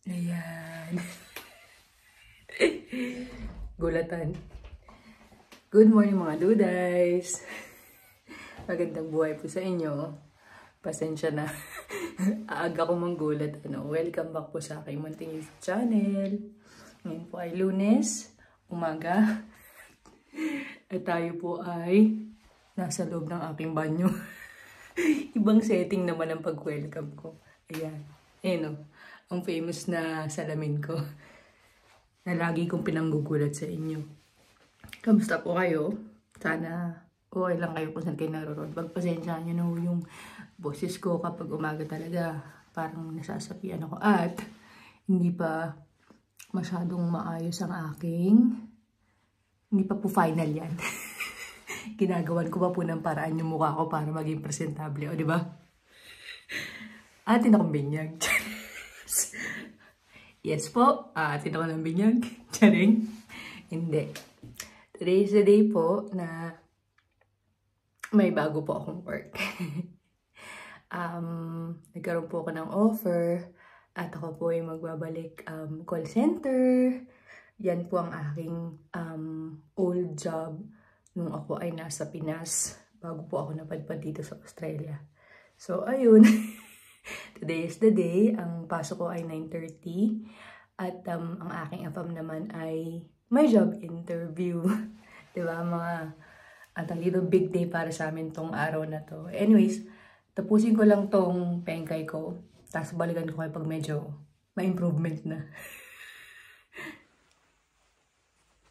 Ayan. Gulatan. Good morning mga dudays. Magandang buhay po sa inyo. Pasensya na. Aaga ko manggulat. Welcome back po sa aking munting YouTube channel. Ngayon po ay Lunes, umaga. At tayo po ay nasa loob ng aking banyo. Ibang setting naman ang pag-welcome ko. Ayan. Ayan o. Ang famous na salamin ko. Na lagi kong pinanggugulat sa inyo. Kamusta po kayo? Sana okay lang kayo kung saan kayo naroon. Pagpasensyahan nyo na yung boses ko kapag umaga talaga. Parang nasasapian ako. At hindi pa masyadong maayos ang aking... Hindi pa po final yan. Ginagawan ko pa po ng paraan yung mukha ko para maging presentable. O, diba? Atin akong binyag. Yes po. Atin ako ng binyag. Charing. Hindi. Today is the day po na may bago po akong work. Nagkaroon po ako ng offer at ako po ay magbabalik call center. Yan po ang aking old job nung ako ay nasa Pinas bago po ako napadpad dito sa Australia. So, ayun. Today is the day. Ang pasok ko ay 9:30 at ang aking AFAM naman ay may job interview. Diba? At ang little big day para sa amin tong araw na to. Anyways, tapusin ko lang tong pengkay ko. Tapos balikan ko kayo pag medyo may improvement na.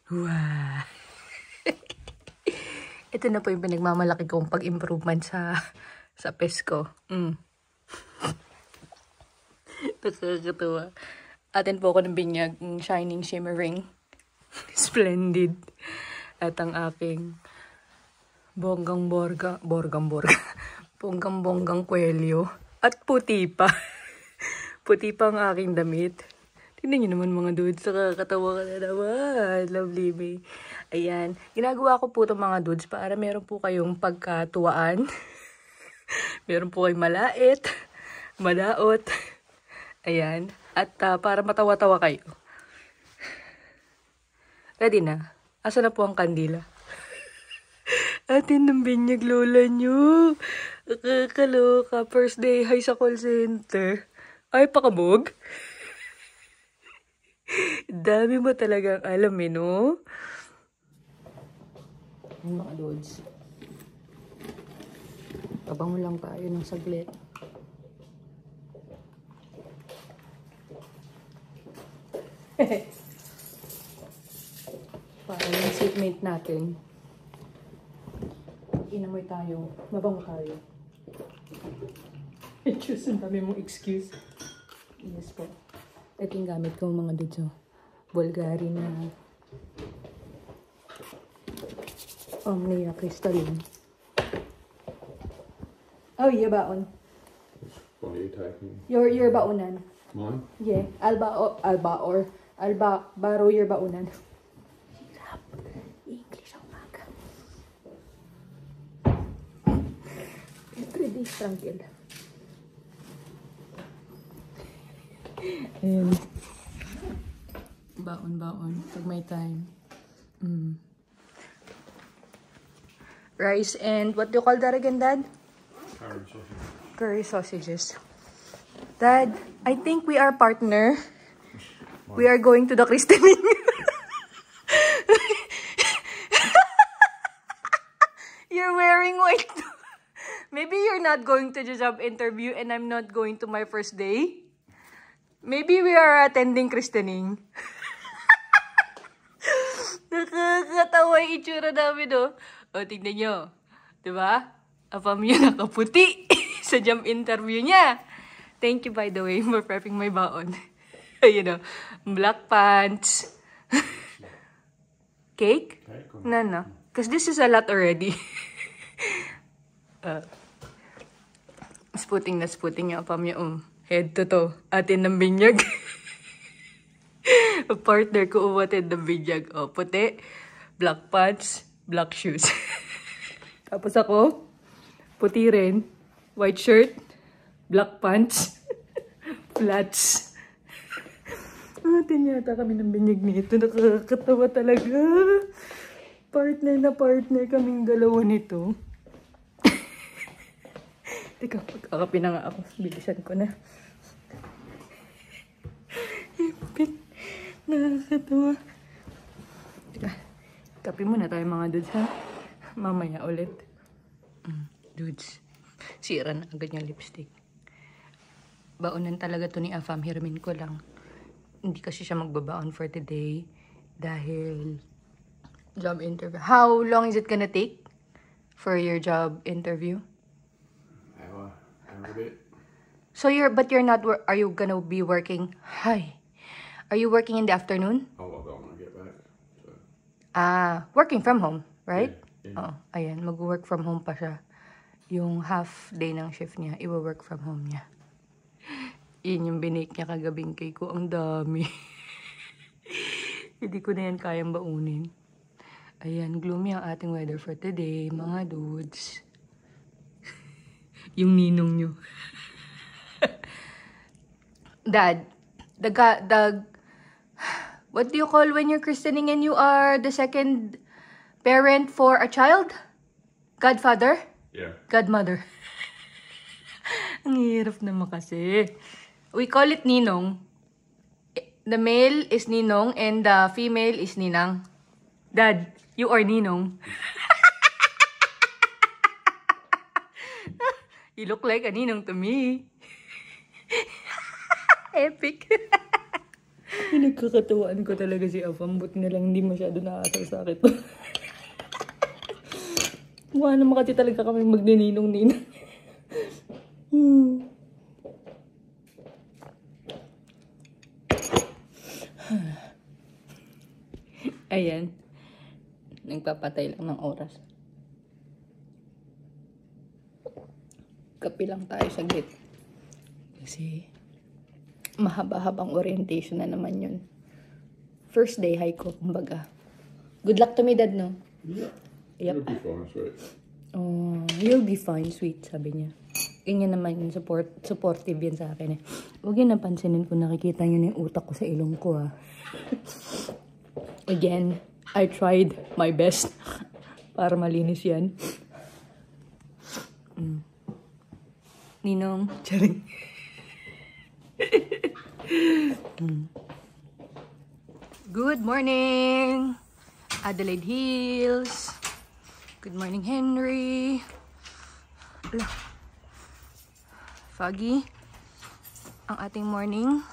Wow! Ito na po yung pinagmamalaki kong pag-improvement sa PES ko. Nakakatawa. Atin po ako ng binyag, shining, shimmering, splendid. At ang aking bonggang kwelyo. At puti pa. Puti pa ang aking damit. Tingnan nyo naman mga dudes, nakakatawa ka na naman. Lovely me. Ayan. Ginagawa ko po itong mga dudes para meron po kayong pagkatuwaan. Meron po kayong malait, madaot. Ayan. At para matawa-tawa kayo. Ready na? Asa na po ang kandila? Atin ng binyag lola nyo. Nakakaloka. First day high sa call center. Ay, pakabog. Dami mo talagang alam eh, no? Yung mga loads. Pabango lang tayo ng saglit. Para yung seatmate natin. Inamoy tayo. Mabango tayo. Excuse, ang dami mong excuse. Yes po. Ito yung gamit ko mga dudes. Bulgari na Omnia Crystalline. Oh, yeah, baon. What are you taking? Your baunan. Mine? Yeah. I'll borrow your baunan. Hirap. English ang maga. Everyday struggle. Ayan. Baon. Pag may time. Rice and what do you call that again, Dad? Curry sausage. Curry sausages. Dad, I think we are partner. We are going to the christening. You're wearing white. Maybe you're not going to the job interview and I'm not going to my first day. Maybe we are attending christening. Nakakatawa yung itsura namin, oh. O, tignan nyo. Diba? Apam yun nakaputi sa job interview niya. Thank you, by the way, for prepping my baon. You know, black pants. Cake? No. Because this is a lot already. Sputing yung apam niya. Head to toe. Atin ng binyag. Partner ko umatid ng binyag. Puti. Black pants. Black shoes. Tapos ako, puti rin. White shirt. Black pants. Flats. Gamitin yata kami ng binyag nito. Nakakatawa talaga. Partner na partner kaming dalawa nito. Teka, pagkakapi na nga ako. Bilisan ko na. Ipit. Nakakatawa. Teka, kapi muna tayo mga dudes ha. Mamaya ulit. Dudes. Sira na agad yung lipstick. Baonan talaga to ni Afam. Hiramin ko lang. Hindi kasi siya magbabaon for today. Dahil job interview. How long is it gonna take for your job interview? Hour a bit. So but you're not, are you gonna be working? Hi. Are you working in the afternoon? Oh, I'll go when I get back. So. Working from home, right? Yeah. Oo, ayan, mag-work from home pa siya. Yung half day ng shift niya, i-work from home niya. Yun yung binake niya kagabing cake ko. Ang dami. Hindi ko na yan kayang baunin. Ayan, gloomy ang ating weather for today, mga dudes. Yung ninong nyo. Dad, what do you call when you're christening and you are the second parent for a child? Godfather? Yeah. Godmother. Ang hirap naman kasi. We call it ninong. The male is ninong and the female is ninang. Dad, you are ninong. You look like a ninong to me. Epic. Nagkakatuwaan ko talaga si Afam. Buti na lang hindi masyado nakakasakit. Mukha naman kasi talaga kami magnininong-ninong. Ayan. Nagpapatay lang ng oras. Kapi lang tayo saglit. Kasi mahaba-habang orientation na naman yun. First day high ko, kumbaga. Good luck to me, Dad, no? Yeah. Yep. You'll be fine, sweet. Oh, you'll be fine, sweet, sabi niya. Ganyan naman yung supportive yan sa akin eh. Huwag yun napansinin kung nakikita niyo na yung utak ko sa ilong ko ah. Again, I tried my best para malinis yan. Ninong, charing. Good morning, Adelaide Hills. Good morning, Henry. Ala. Foggy ang ating morning.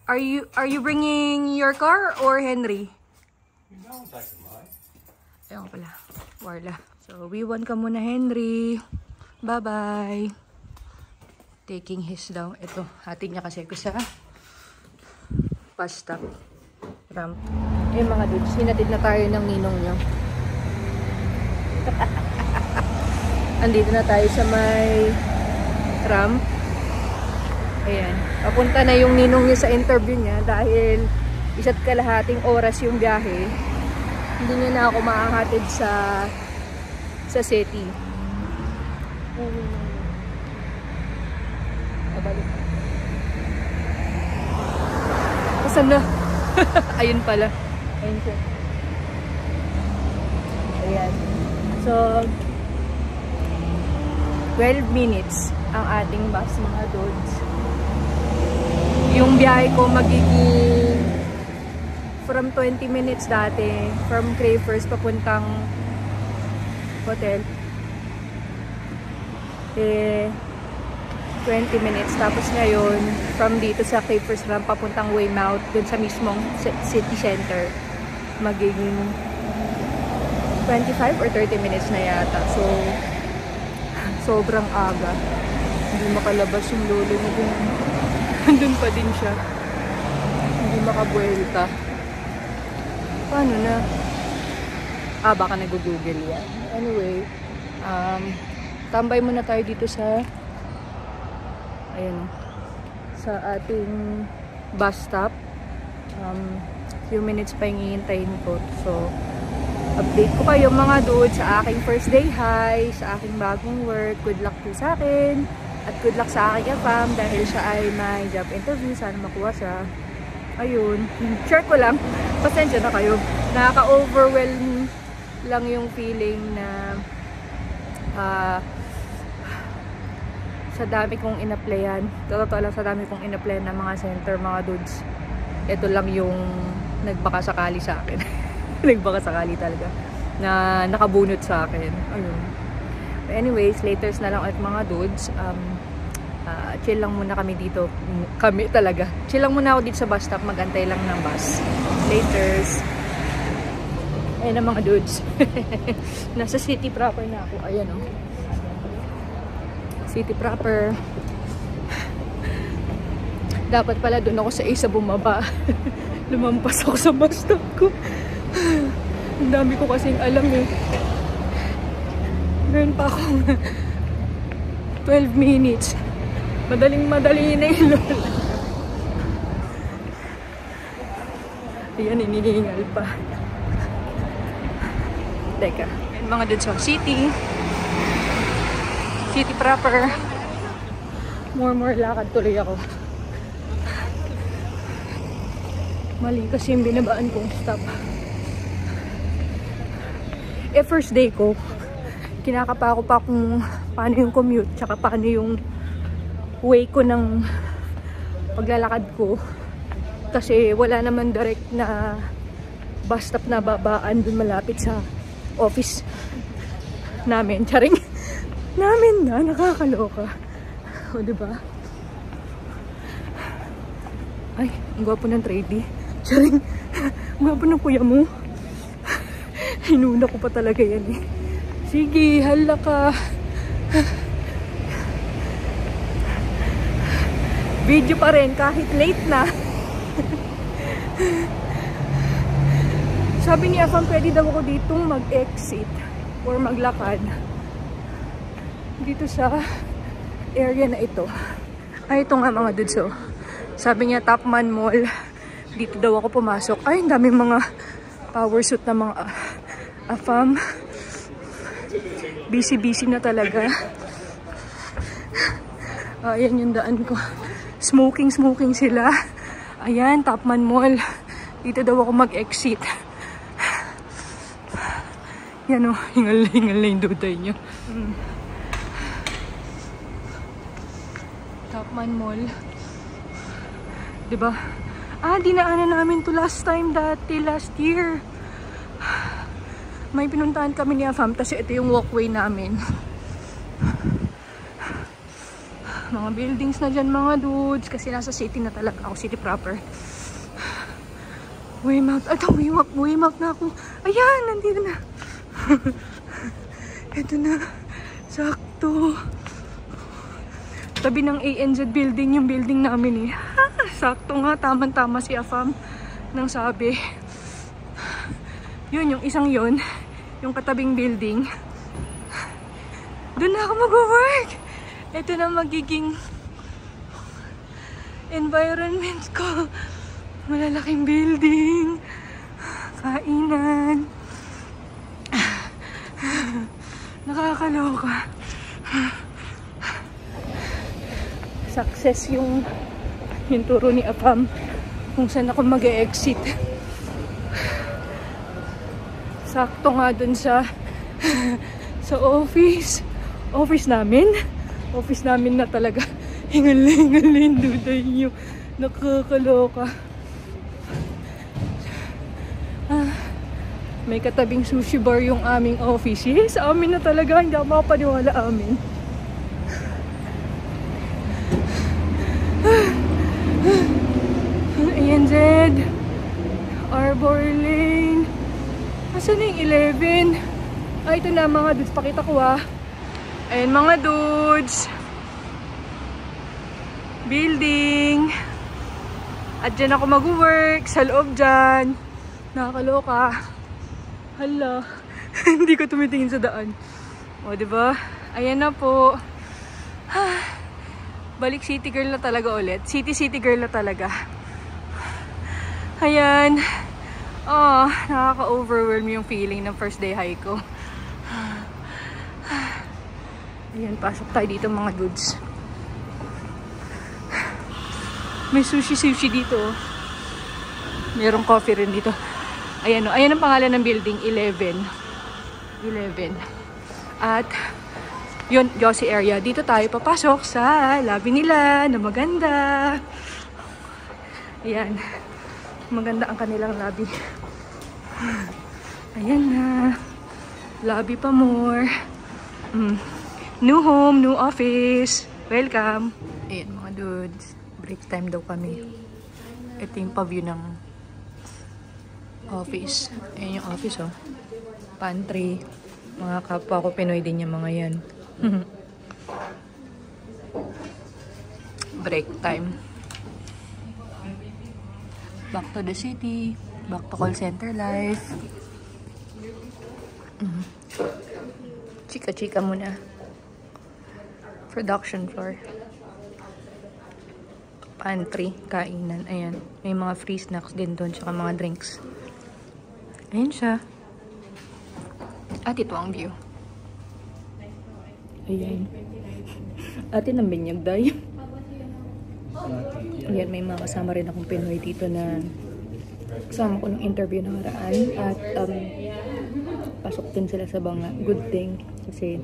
Are you bringing your car or Henry? No, I'm taking mine. Ayun pala. Warla. So, we-one ka muna, Henry. Bye-bye. Taking his down. Ito, hatid niya kasi ko sa bus stop. Ramp. Eh mga dudes, hinatid na tayo ng ninong niyo. Andito na tayo sa may ramp. Ayan. Papunta na yung ninong niya sa interview niya dahil isa't kalahating oras yung biyahe. Hindi niya na ako maahatid sa city. Pabalik. Asan na? Ayun pala. Ayun siya. Ayan. So, 12 minutes ang ating bus, mga dudes. Yung biyahe ko magiging from 20 minutes dati, from Crayfors papuntang hotel. 20 minutes. Tapos ngayon, from dito sa Crayfors ramp papuntang Weymouth, dun sa mismong city center, magiging 25 or 30 minutes na yata. So, sobrang aga. Hindi makalabas yung lolo niya dun. Andun pa din siya. Hindi makabuelta. Paano na? Baka nag-google yan. Anyway, tambay muna tayo dito sa ayan, sa ating bus stop. Few minutes pa yung hihintayin ko. So, update ko kayo mga dudes sa aking first day high, sa aking bagong work. Good luck po sa akin. At good luck sa aking fam dahil siya ay may job interview. Sana makuha siya. ayun, share ko lang. Pasensya na kayo. Nakaka-overwhelm lang yung feeling na sa dami kong in-applyan. Totoo lang, sa dami kong in-applyan ng mga center, mga dudes. Ito lang yung nagbakasakali sa akin. Nagbakasakali talaga. Na nakabunot sa akin. Ayun. But anyways, laters na lang at mga dudes. Chill lang muna kami dito. Kami talaga. Chill lang muna ako dito sa bus stop. Magantay lang ng bus. Laters. Ayan ang mga dudes. Nasa city proper na ako. Ayan o. City proper. Dapat pala doon ako sa isa bumaba. Lumampas ako sa bus stop ko. Ang dami ko kasing alam eh. Meron pa akong 12 minutes. Madaling-madali na yun. Ayan, inihingal pa. Teka. Ayan, mga dun sa city. City proper. More lakad tuloy ako. Mali kasi yung binabaan kong stop. First day ko, kinakapa ko pa kung paano yung commute, tsaka paano yung way ko ng paglalakad ko. Kasi wala naman direct na bus stop na babaan dun malapit sa office namin. Charing! Namin na, nakakaloka. O, diba? Ay, ang gwapo ng tradie. Charing! Ang gwapo ng kuya mo. Hinuna ko pa talaga yan eh. Sige, hala ka. Video pa rin kahit late na. Sabi ni Afam, pwede daw ako ditong mag-exit or maglakad dito sa area na ito. Ay, ito nga mga dudes. So, sabi niya Topman Mall, dito daw ako pumasok. Ay, ang daming mga power suit na mga Afam. Busy na talaga. Ayan yung daan ko. Smoking sila. Ayan, Topman Mall. Dito daw ako mag-exit. Yan o, hingal na yung duday nyo. Topman Mall. Diba? Dinaanan namin to last time dati, last year. May pinuntahan kami ni Afam, kasi ito yung walkway namin. Mga buildings na dyan mga dudes, kasi nasa city na talaga ako, city proper. Waymount, Waymount na ako. Ayan, nandito na. Ito na, sakto. Tabi ng ANZ building, yung building namin eh. Sakto nga, tama si Afam nang sabi. Yun, yung isang yun, yung katabing building. Doon na ako mag-work. Ito na magiging environment ko. Malalaking building. Kainan. Nakakaloka. Success yung turo ni Afam kung saan ako mag-e-exit. Sakto nga dun sa office namin. Office namin na talaga. Hingal-hingalin, duday nyo. Nakakaloka. May katabing sushi bar yung aming office. Yes, amin na talaga. Hindi ako makapaniwala amin. ANZ Arbor Lane. Asan na yung 11? Ito na mga dudes. Pakita ko Ayan mga dudes. Building. At dyan ako mag-work. Sa loob dyan. Nakakaloka. Hala. Hindi ko tumitingin sa daan. O, diba? Ayan na po. Balik city girl na talaga ulit. City girl na talaga. Ayan. Nakaka-overwhelm yung feeling ng first day high ko. Ayan, pasok tayo dito mga dudes. May sushi dito. Merong coffee rin dito. Ayan o. Ayan ang pangalan ng building. 11. At yun, Josie area. Dito tayo papasok sa lobby nila na maganda. Ayan. Maganda ang kanilang lobby. Ayan na. Lobby pa more. New home, new office. Welcome. Ayan mga dudes. Break time daw kami. Ito yung pa-view ng office. Ayan yung office oh. Pantry. Mga kapwa ko Pinoy din yung mga yan. Break time. Back to the city. Back to call center life. Chika-chika muna. Production floor. Pantry. Kainan. Ayan. May mga free snacks din doon. Tsaka mga drinks. Ayan siya. At ito ang view. Ayan. Atin ang binyag day. Ayan, may mga kasama rin akong Pinoy dito na kasama ko ng interview na haraan. At pasok din sila sa banga. Good thing. Kasi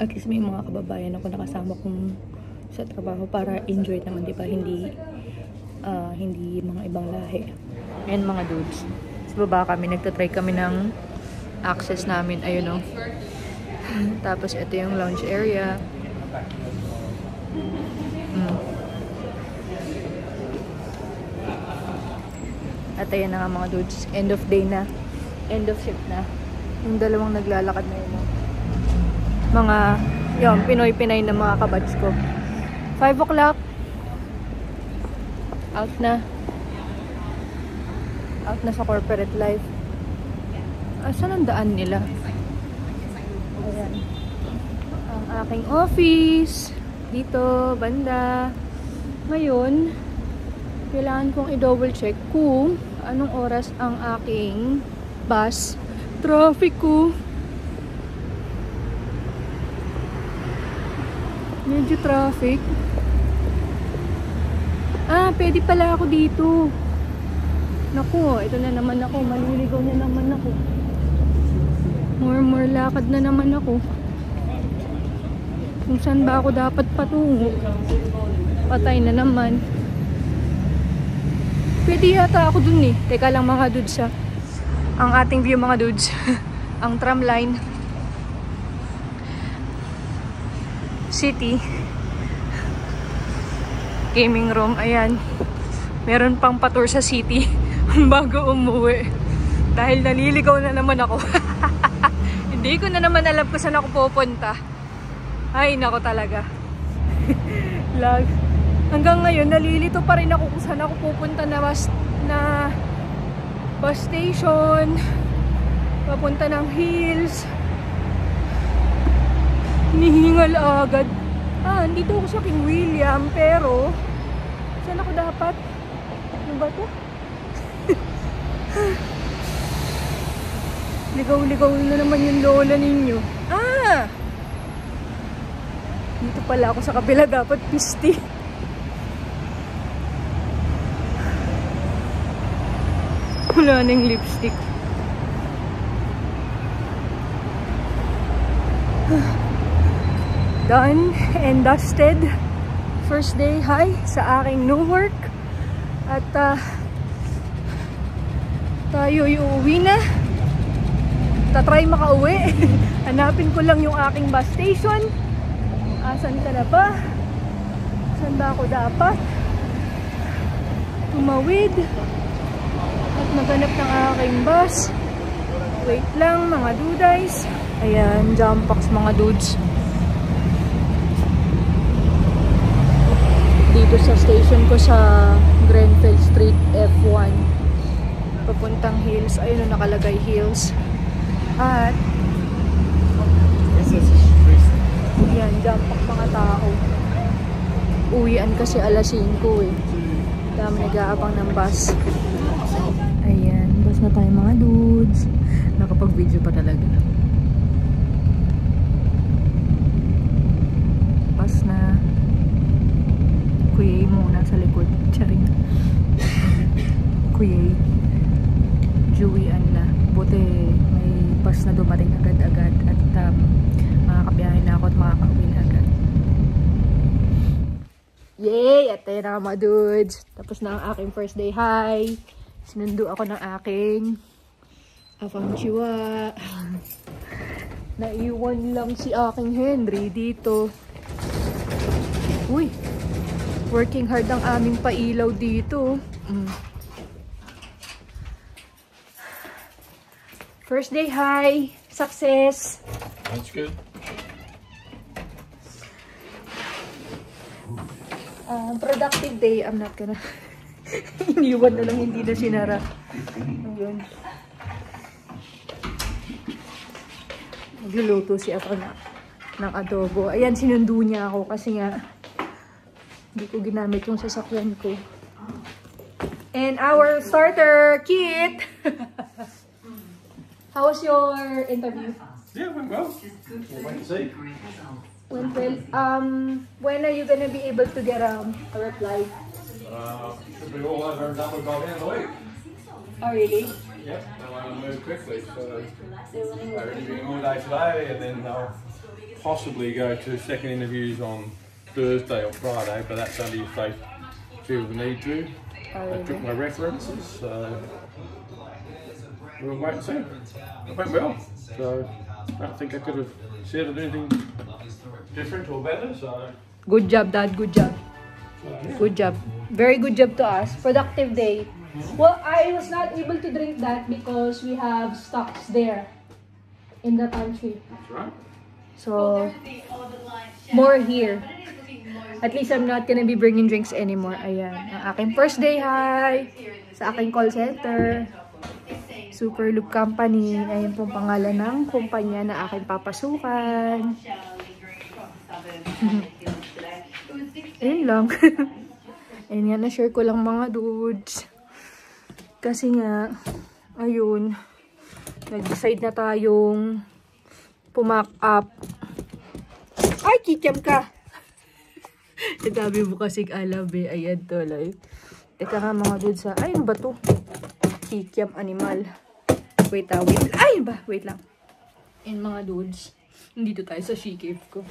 at least may mga kababayan ako nakasama kong sa trabaho para enjoy naman, di ba? Hindi mga ibang lahi. Ayan mga dudes. Sa baba kami, nagtatry kami ng access namin. Ayun o. Tapos ito yung lounge area. At ayan na nga mga dudes. End of day na. End of shift na. Yung dalawang naglalakad na yun. Mga, yun, Pinoy-Pinay na mga kabats ko. 5 o'clock. Out na. Out na sa corporate life. Saan ang daan nila? Ayan. Ang aking office. Dito, banda. Ngayon, kailangan kong i-double check kung anong oras ang aking bus. Traffic ko. Medyo traffic. Pwede pala ako dito. Naku, ito na naman ako. Maliligaw na naman ako. More lakad na naman ako. Kung saan ba ako dapat patungo? Patay na naman. Pwede yata ako dun eh. Teka lang mga dudes ha. Ang ating view mga dudes. Ang tram line. City. Gaming room. Ayan. Meron pang patour sa city. Bago umuwi. Dahil naliligaw na naman ako. Hindi ko na naman alam kung saan ako pupunta. Ay, nako talaga. Lag. Hanggang ngayon, nalilito pa rin ako kung saan ako pupunta na bus station. Papunta ng hills. Hinihingal agad. Andito ako sa King William, pero saan ako dapat? Ano ba to? Ligaw-ligaw na naman yung lola ninyo. Dito pala ako sa kabila, dapat pisti. Wala nang lipstick. Done and dusted. First day high sa aking new work. At tayo uuwi na. Tatry makauwi. Hanapin ko lang yung aking bus station. Asan ka na ba? Saan ba ako dapat tumawid at maghanap ng aking bus? Wait lang mga dudays. Ayan, jump packs mga dudes. Dito sa station ko sa Grenfell Street F1 papuntang Hills. Ayun, nakalagay Hills. At yan, jump pack mga tao. Uwian kasi alas 5 eh. Dami nag-aabang ng bus. Ayan, bus na tayo mga dudes. Nakapag-video pa talaga. Bus na. Kuya muna sa likod. Charing. Kuya. Mag-uwian na. Buti may bus na dumating agad-agad at makakabiyahin na ako at makaka-uwi na agad. Yay! At tayo na mga dudes. Tapos na ang aking first day high. Sinundo ako ng aking afang chiwa. Naiwan lang si aking Henry dito. Uy! Working hard ang aming pailaw dito. First day high. Success. That's good. Productive day. I'm not gonna... Iniwan na lang, hindi na sinara. Ayun. Nagluluto si Afang ng adobo. Ayan, sinundo niya ako kasi nga hindi ko ginamit yung sasakyan ko. And our starter kit. How was your interview? Yeah, went well. We'll wait and see. Went well. When are you gonna be able to get a reply? Should be all over and done with by the end of the week. Oh, really? Yep, they want to move quickly, so they're interviewing all day today, and then they'll possibly go to second interviews on Thursday or Friday, but that's only if they feel the need to. They took my references, so we'll wait and see. It went well, so I don't think I could have said anything different or better, so... Good job, Dad. Good job. Good job. Very good job to us. Productive day. Well, I was not able to drink that because we have stocks there in the pantry. That's right. So, more here. At least I'm not gonna be bringing drinks anymore. Ayan. Ang aking first day high sa aking call center. Super Loop Company. Ayan pong pangalan ng kumpanya na aking papasukan. Ayun lang. Ayun nga, na-share ko lang mga dudes. Kasi nga, ayun, nag-decide na tayong pumak up. Ay, kikiam ka! Sabi mo kasing alam eh. Ayan tuloy. Teka nga mga dudes ha. Ayun ba to? Kikiam animal. Wait wait. Ay ba? Wait lang. Ayun mga dudes. Nandito tayo sa she cave ko.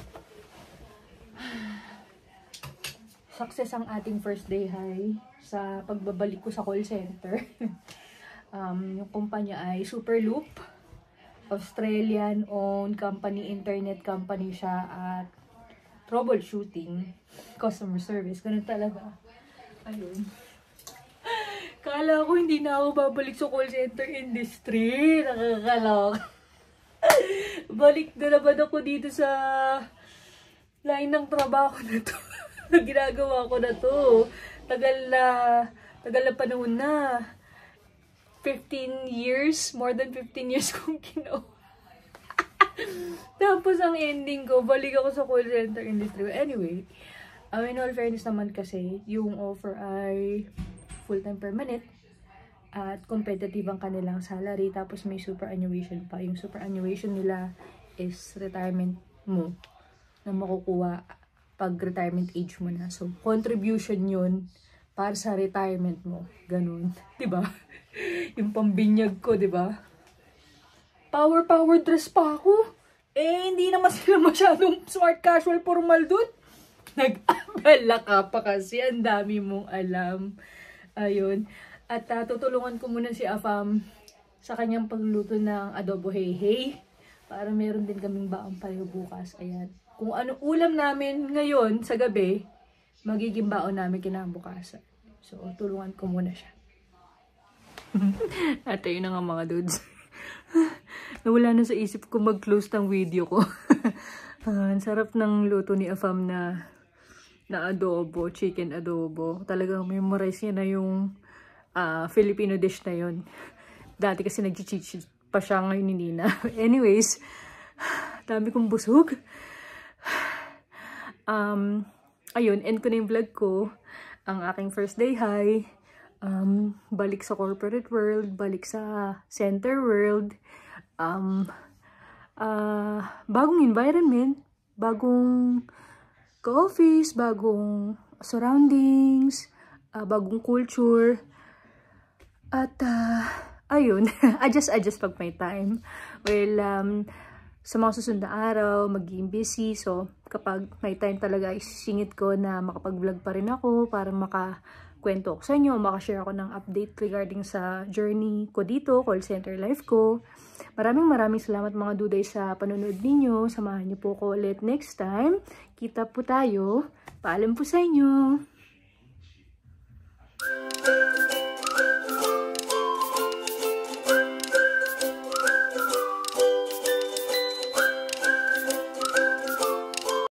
Success ang ating first day high sa pagbabalik ko sa call center. Yung kumpanya ay Superloop. Australian-owned company, internet company siya at troubleshooting, customer service. Ganun talaga. Ayun. Kala ko hindi na ako babalik sa call center industry. Nakakalok. Balik na naman ako dito sa line ng trabaho na to. Ginagawa ko na to. Tagal na panahon na. 15 years, more than 15 years kong ginawa. Tapos ang ending ko, balik ako sa call center industry. Anyway, in all fairness naman kasi, yung offer ay full-time permanent at competitive ang kanilang salary. Tapos may superannuation pa. Yung superannuation nila is retirement mo na makukuha pag retirement age mo na. So, contribution yun para sa retirement mo. Ganun. Diba? Yung pambinyag ko, diba? Power dress pa ako. Eh, hindi naman sila masyadong smart casual formal dun. Nag-abala ka pa kasi. Ang dami mong alam. Ayun. At tutulungan ko muna si Afam sa kanyang pagluto ng adobo hey. Para meron din kaming baong payo bukas. Ayan. Kung ano ulam namin ngayon sa gabi, magiging baon namin kinabukasan. So, tulungan ko muna siya. At ayun na nga mga dudes. Nawala na sa isip ko mag-close ng video ko. Ang sarap ng luto ni Afam na adobo, chicken adobo. Talagang memorize niya na yung Filipino dish na yun. Dati kasi nag-cheat pa siya, ngayon hindi na. Anyways, dami kong busog. Ayun, end ko na yung vlog ko. Ang aking first day high. Balik sa corporate world. Balik sa center world. Bagong environment. Bagong ka-office. Bagong surroundings. Bagong culture. At ayun, adjust pag may time. Well, sa mga susunod na araw, magiging busy. So, kapag may time talaga, isisingit ko na makapag-vlog pa rin ako para makakwento ako sa inyo, makashare ako ng update regarding sa journey ko dito, call center life ko. Maraming salamat mga duday sa panonood ninyo. Samahan niyo po ko ulit next time. Kita po tayo. Paalam po sa inyo.